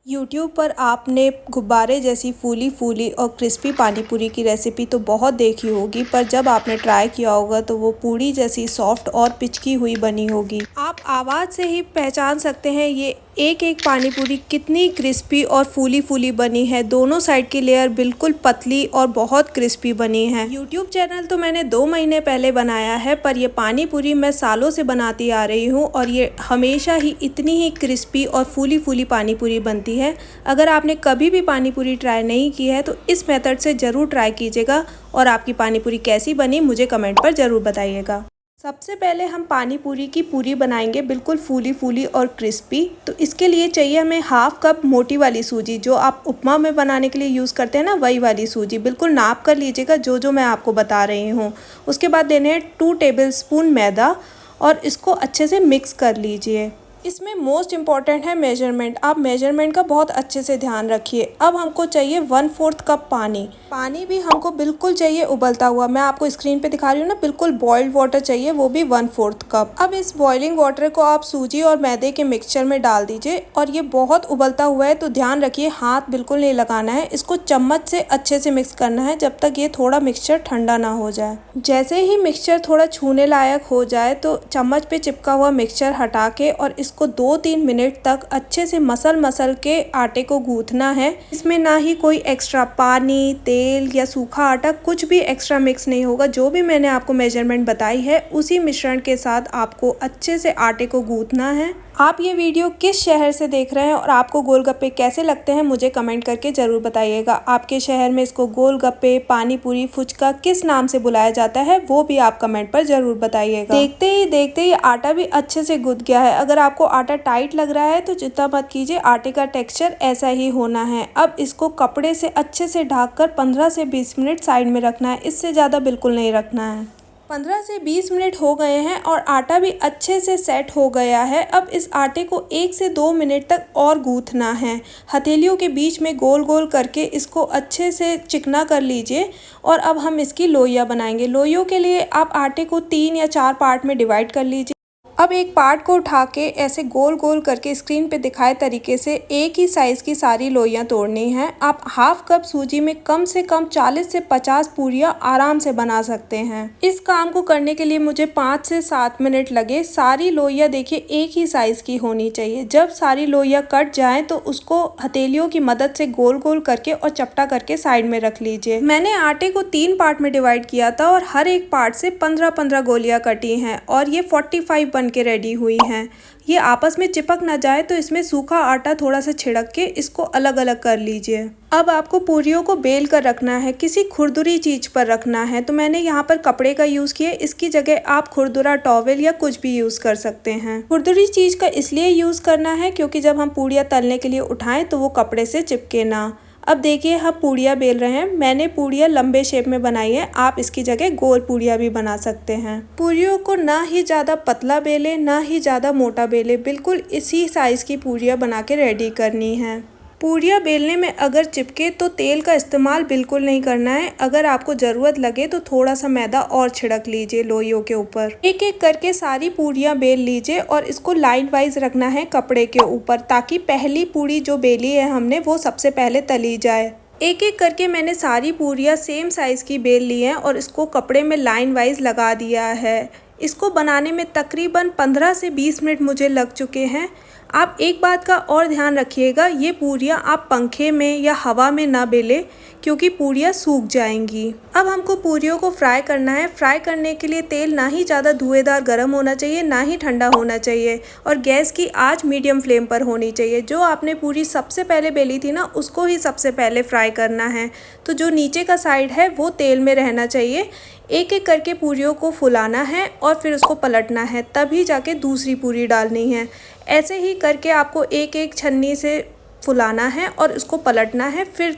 YouTube पर आपने गुब्बारे जैसी फूली फूली और क्रिस्पी पानी पूरी की रेसिपी तो बहुत देखी होगी, पर जब आपने ट्राई किया होगा तो वो पूरी जैसी सॉफ्ट और पिचकी हुई बनी होगी। आप आवाज़ से ही पहचान सकते हैं ये एक एक पानी पूरी कितनी क्रिस्पी और फूली फूली बनी है। दोनों साइड की लेयर बिल्कुल पतली और बहुत क्रिस्पी बनी है। यूट्यूब चैनल तो मैंने 2 महीने पहले बनाया है, पर ये पानी पूरी मैं सालों से बनाती आ रही हूँ और ये हमेशा ही इतनी ही क्रिस्पी और फूली फूली पानी पूरी बनती है। अगर आपने कभी भी पानी पूरी ट्राई नहीं की है तो इस मेथड से ज़रूर ट्राई कीजिएगा और आपकी पानी पूरी कैसी बनी मुझे कमेंट पर ज़रूर बताइएगा। सबसे पहले हम पानी पूरी की पूरी बनाएंगे बिल्कुल फूली फूली और क्रिस्पी। तो इसके लिए चाहिए हमें हाफ कप मोटी वाली सूजी, जो आप उपमा में बनाने के लिए यूज़ करते हैं ना, वही वाली सूजी बिल्कुल नाप कर लीजिएगा जो मैं आपको बता रही हूँ। उसके बाद लेने हैं 2 टेबलस्पून मैदा और इसको अच्छे से मिक्स कर लीजिए। इसमें मोस्ट इम्पॉर्टेंट है मेजरमेंट। आप मेजरमेंट का बहुत अच्छे से ध्यान रखिए। अब हमको चाहिए 1/4 कप पानी। पानी भी हमको बिल्कुल चाहिए उबलता हुआ। मैं आपको स्क्रीन पे दिखा रही हूँ ना, बिल्कुल बॉइल्ड वाटर चाहिए, वो भी 1/4 कप। अब इस बॉइलिंग वाटर को आप सूजी और मैदे के मिक्सचर में डाल दीजिए और ये बहुत उबलता हुआ है तो ध्यान रखिए हाथ बिल्कुल नहीं लगाना है। इसको चम्मच से अच्छे से मिक्स करना है जब तक ये थोड़ा मिक्सचर ठंडा ना हो जाए। जैसे ही मिक्सचर थोड़ा छूने लायक हो जाए तो चम्मच पे चिपका हुआ मिक्सचर हटा के और इसको 2-3 मिनट तक अच्छे से मसल के आटे को गूंथना है। इसमें ना ही कोई एक्स्ट्रा पानी, तेल या सूखा आटा कुछ भी एक्स्ट्रा मिक्स नहीं होगा। जो भी मैंने आपको मेजरमेंट बताई है उसी मिश्रण के साथ आपको अच्छे से आटे को गूंथना है। आप ये वीडियो किस शहर से देख रहे हैं और आपको गोलगप्पे कैसे लगते हैं मुझे कमेंट करके ज़रूर बताइएगा। आपके शहर में इसको गोलगप्पे, पानी पूरी, फुचका किस नाम से बुलाया जाता है वो भी आप कमेंट पर ज़रूर बताइएगा। देखते ही आटा भी अच्छे से गूंथ गया है। अगर आपको आटा टाइट लग रहा है तो चिंता मत कीजिए, आटे का टेक्सचर ऐसा ही होना है। अब इसको कपड़े से अच्छे से ढककर 15 से 20 मिनट साइड में रखना है, इससे ज़्यादा बिल्कुल नहीं रखना है। 15 से 20 मिनट हो गए हैं और आटा भी अच्छे से सेट हो गया है। अब इस आटे को 1 से 2 मिनट तक और गूंथना है। हथेलियों के बीच में गोल गोल करके इसको अच्छे से चिकना कर लीजिए और अब हम इसकी लोइयाँ बनाएंगे। लोइयों के लिए आप आटे को 3 या 4 पार्ट में डिवाइड कर लीजिए। अब एक पार्ट को उठा के ऐसे गोल गोल करके स्क्रीन पे दिखाए तरीके से एक ही साइज़ की सारी लोइयाँ तोड़नी हैं। आप हाफ कप सूजी में कम से कम 40 से 50 पूरियाँ आराम से बना सकते हैं। इस काम को करने के लिए मुझे 5 से 7 मिनट लगे। सारी लोइयाँ देखिए एक ही साइज़ की होनी चाहिए। जब सारी लोइयाँ कट जाएँ तो उसको हथेलियों की मदद से गोल गोल करके और चपटा करके साइड में रख लीजिए। मैंने आटे को 3 पार्ट में डिवाइड किया था और हर एक पार्ट से 15-15 गोलियाँ कटी हैं और ये 45 बन के रेडी हुई हैं। ये आपस में चिपक ना जाए तो इसमें सूखा आटा थोड़ा सा छिड़क के इसको अलग अलग कर लीजिए। अब आपको पूरियों को बेल कर रखना है, किसी खुरदुरी चीज़ पर रखना है। तो मैंने यहाँ पर कपड़े का यूज़ किया, इसकी जगह आप खुरदुरा टॉवेल या कुछ भी यूज़ कर सकते हैं। खुरदुरी चीज़ का इसलिए यूज़ करना है क्योंकि जब हम पूरियाँ तलने के लिए उठाएं तो वो कपड़े से चिपके ना। अब देखिए हम पूड़ियाँ बेल रहे हैं। मैंने पूड़ियाँ लंबे शेप में बनाई है, आप इसकी जगह गोल पूड़ियाँ भी बना सकते हैं। पूड़ियों को ना ही ज़्यादा पतला बेले ना ही ज़्यादा मोटा बेले, बिल्कुल इसी साइज़ की पूड़ियाँ बना के रेडी करनी है। पूड़ियाँ बेलने में अगर चिपके तो तेल का इस्तेमाल बिल्कुल नहीं करना है। अगर आपको ज़रूरत लगे तो थोड़ा सा मैदा और छिड़क लीजिए लोइयों के ऊपर। एक एक करके सारी पूड़ियाँ बेल लीजिए और इसको लाइन वाइज रखना है कपड़े के ऊपर, ताकि पहली पूड़ी जो बेली है हमने वो सबसे पहले तली जाए। एक एक करके मैंने सारी पूड़ियाँ सेम साइज़ की बेल ली हैं और इसको कपड़े में लाइन वाइज लगा दिया है। इसको बनाने में तकरीबन 15 से 20 मिनट मुझे लग चुके हैं। आप एक बात का और ध्यान रखिएगा, ये पूरियाँ आप पंखे में या हवा में ना बेलें क्योंकि पूरियाँ सूख जाएंगी। अब हमको पूरियों को फ्राई करना है। फ्राई करने के लिए तेल ना ही ज़्यादा धुएंदार गर्म होना चाहिए ना ही ठंडा होना चाहिए और गैस की आंच मीडियम फ्लेम पर होनी चाहिए। जो आपने पूरी सबसे पहले बेली थी ना, उसको ही सबसे पहले फ्राई करना है। तो जो नीचे का साइड है वो तेल में रहना चाहिए। एक एक करके पूरियों को फुलाना है और फिर उसको पलटना है, तभी जाके दूसरी पूरी डालनी है। ऐसे ही करके आपको एक एक छन्नी से फुलाना है और उसको पलटना है, फिर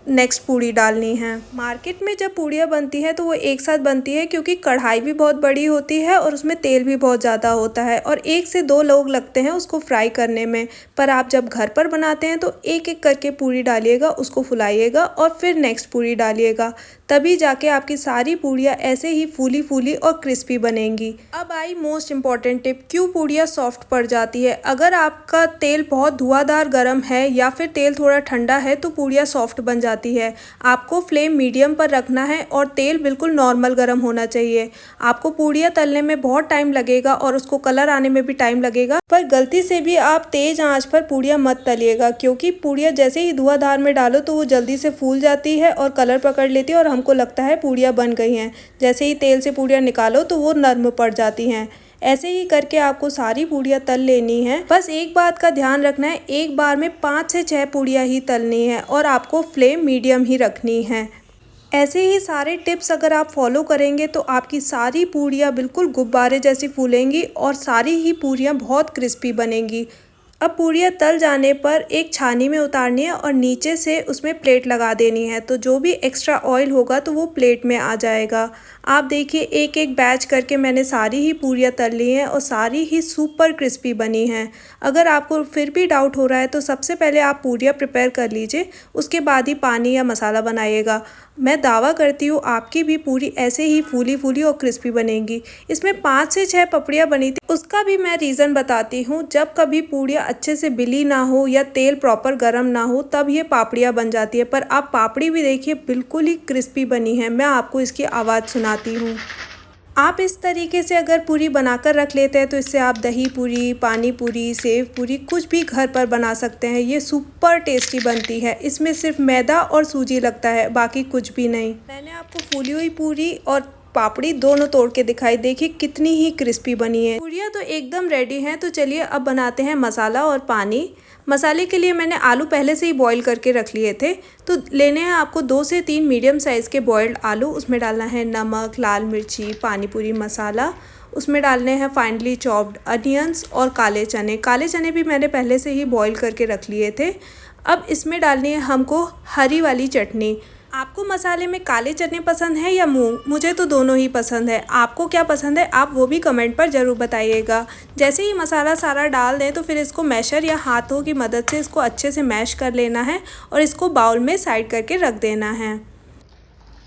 नेक्स्ट पूड़ी डालनी है। मार्केट में जब पूड़ियाँ बनती है तो वो एक साथ बनती है, क्योंकि कढ़ाई भी बहुत बड़ी होती है और उसमें तेल भी बहुत ज़्यादा होता है और 1 से 2 लोग लगते हैं उसको फ्राई करने में। पर आप जब घर पर बनाते हैं तो एक एक करके पूड़ी डालिएगा, उसको फुलाइएगा और फिर नेक्स्ट पूड़ी डालिएगा, तभी जाके आपकी सारी पूड़ियाँ ऐसे ही फूली फूली और क्रिस्पी बनेंगी। अब आई मोस्ट इम्पॉर्टेंट टिप, क्यों पूड़ियाँ सॉफ्ट पड़ जाती है। अगर आपका तेल बहुत धुआंधार गर्म है या फिर तेल थोड़ा ठंडा है तो पूड़ियाँ सॉफ्ट बन जाती है। आपको फ्लेम मीडियम पर रखना है और तेल बिल्कुल नॉर्मल गर्म होना चाहिए। आपको पूड़ियाँ तलने में बहुत टाइम लगेगा और उसको कलर आने में भी टाइम लगेगा, पर गलती से भी आप तेज आंच पर पूड़ियाँ मत तलिएगा, क्योंकि पूड़ियाँ जैसे ही धुआंधार में डालो तो वो जल्दी से फूल जाती है और कलर पकड़ लेती है और हमको लगता है पूड़ियाँ बन गई हैं। जैसे ही तेल से पूड़ियाँ निकालो तो वो नरम पड़ जाती हैं। ऐसे ही करके आपको सारी पूड़ियाँ तल लेनी है। बस एक बात का ध्यान रखना है, एक बार में 5 से 6 पूड़ियाँ ही तलनी है और आपको फ्लेम मीडियम ही रखनी है। ऐसे ही सारे टिप्स अगर आप फॉलो करेंगे तो आपकी सारी पूड़ियाँ बिल्कुल गुब्बारे जैसी फूलेंगी और सारी ही पूड़ियाँ बहुत क्रिस्पी बनेंगी। अब पूड़ियाँ तल जाने पर एक छानी में उतारनी है और नीचे से उसमें प्लेट लगा देनी है, तो जो भी एक्स्ट्रा ऑयल होगा तो वो प्लेट में आ जाएगा। आप देखिए एक एक बैच करके मैंने सारी ही पूड़ियाँ तल ली हैं और सारी ही सुपर क्रिस्पी बनी हैं। अगर आपको फिर भी डाउट हो रहा है तो सबसे पहले आप पूड़ियाँ प्रिपेयर कर लीजिए, उसके बाद ही पानी या मसाला बनाइएगा। मैं दावा करती हूँ आपकी भी पूरी ऐसे ही फूली फूली और क्रिस्पी बनेगी। इसमें 5 से 6 पपड़ियाँ बनी थी, उसका भी मैं रीज़न बताती हूँ। जब कभी पूड़ियाँ अच्छे से बिली ना हो या तेल प्रॉपर गरम ना हो तब ये पापड़ियाँ बन जाती है, पर आप पापड़ी भी देखिए बिल्कुल ही क्रिस्पी बनी है। मैं आपको इसकी आवाज़ सुनाती हूँ। आप इस तरीके से अगर पूरी बनाकर रख लेते हैं तो इससे आप दही पूरी, पानी पूरी, सेव पूरी कुछ भी घर पर बना सकते हैं। ये सुपर टेस्टी बनती है। इसमें सिर्फ मैदा और सूजी लगता है, बाकी कुछ भी नहीं। मैंने आपको फूली हुई पूरी और पापड़ी दोनों तोड़ के दिखाई, देखिए कितनी ही क्रिस्पी बनी है। पूरियाँ तो एकदम रेडी हैं, तो चलिए अब बनाते हैं मसाला और पानी। मसाले के लिए मैंने आलू पहले से ही बॉईल करके रख लिए थे, तो लेने हैं आपको 2 से 3 मीडियम साइज़ के बॉइल्ड आलू। उसमें डालना है नमक, लाल मिर्ची, पानी पूरी मसाला। उसमें डालने हैं फाइनली चॉप्ड अनियंस और काले चने। काले चने भी मैंने पहले से ही बॉईल करके रख लिए थे। अब इसमें डालनी है हमको हरी वाली चटनी। आपको मसाले में काले चने पसंद है या मूंग? मुझे तो दोनों ही पसंद है। आपको क्या पसंद है आप वो भी कमेंट पर ज़रूर बताइएगा। जैसे ही मसाला सारा डाल दें तो फिर इसको मैशर या हाथों की मदद से इसको अच्छे से मैश कर लेना है और इसको बाउल में साइड करके रख देना है।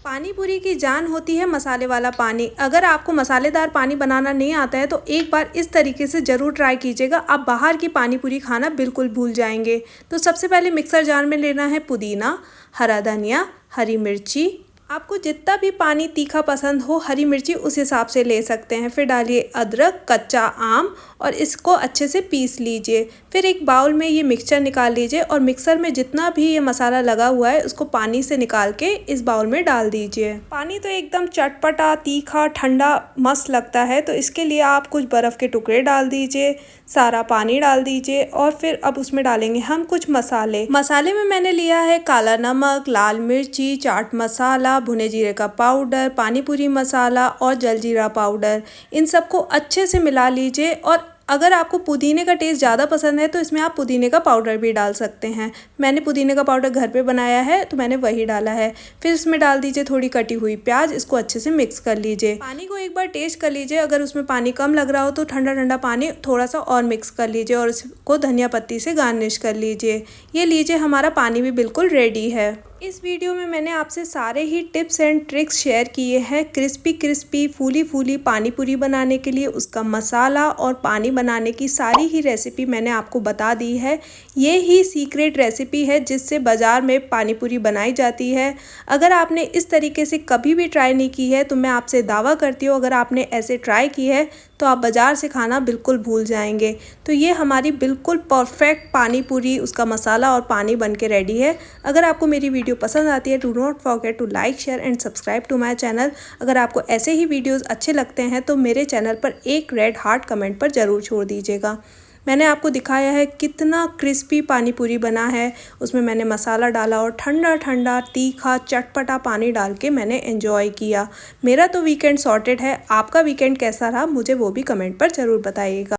पानी पूरी की जान होती है मसाले वाला पानी। अगर आपको मसालेदार पानी बनाना नहीं आता है तो एक बार इस तरीके से ज़रूर ट्राई कीजिएगा, आप बाहर की पानी पूरी खाना बिल्कुल भूल जाएंगे। तो सबसे पहले मिक्सर जार में लेना है पुदीना, हरा धनिया, हरी मिर्ची। आपको जितना भी पानी तीखा पसंद हो, हरी मिर्ची उस हिसाब से ले सकते हैं। फिर डालिए अदरक, कच्चा आम और इसको अच्छे से पीस लीजिए। फिर एक बाउल में ये मिक्सचर निकाल लीजिए और मिक्सर में जितना भी ये मसाला लगा हुआ है उसको पानी से निकाल के इस बाउल में डाल दीजिए। पानी तो एकदम चटपटा, तीखा, ठंडा मस्त लगता है, तो इसके लिए आप कुछ बर्फ़ के टुकड़े डाल दीजिए, सारा पानी डाल दीजिए और फिर अब उसमें डालेंगे हम कुछ मसाले। मसाले में मैंने लिया है काला नमक, लाल मिर्ची, चाट मसाला, भुने जीरे का पाउडर, पानी पूरी मसाला और जलजीरा पाउडर। इन सबको अच्छे से मिला लीजिए और अगर आपको पुदीने का टेस्ट ज़्यादा पसंद है तो इसमें आप पुदीने का पाउडर भी डाल सकते हैं। मैंने पुदीने का पाउडर घर पे बनाया है तो मैंने वही डाला है। फिर इसमें डाल दीजिए थोड़ी कटी हुई प्याज, इसको अच्छे से मिक्स कर लीजिए। पानी को एक बार टेस्ट कर लीजिए, अगर उसमें पानी कम लग रहा हो तो ठंडा ठंडा पानी थोड़ा सा और मिक्स कर लीजिए और इसको धनिया पत्ती से गार्निश कर लीजिए। ये लीजिए, हमारा पानी भी बिल्कुल रेडी है। इस वीडियो में मैंने आपसे सारे ही टिप्स एंड ट्रिक्स शेयर किए हैं क्रिस्पी फूली फूली पानी पूरी बनाने के लिए। उसका मसाला और पानी बनाने की सारी ही रेसिपी मैंने आपको बता दी है। ये ही सीक्रेट रेसिपी है जिससे बाज़ार में पानी पूरी बनाई जाती है। अगर आपने इस तरीके से कभी भी ट्राई नहीं की है तो मैं आपसे दावा करती हूँ अगर आपने ऐसे ट्राई की है तो आप बाज़ार से खाना बिल्कुल भूल जाएंगे। तो ये हमारी बिल्कुल परफेक्ट पानी पूरी, उसका मसाला और पानी बन के रेडी है। अगर आपको मेरी वीडियो पसंद आती है do not forget to like, share and subscribe to my channel. अगर आपको ऐसे ही वीडियोस अच्छे लगते हैं तो मेरे चैनल पर एक रेड हार्ट कमेंट पर ज़रूर छोड़ दीजिएगा। मैंने आपको दिखाया है कितना क्रिस्पी पानी पूरी बना है। उसमें मैंने मसाला डाला और ठंडा ठंडा तीखा चटपटा पानी डाल के मैंने एंजॉय किया। मेरा तो वीकेंड सॉर्टेड है। आपका वीकेंड कैसा रहा मुझे वो भी कमेंट पर ज़रूर बताइएगा।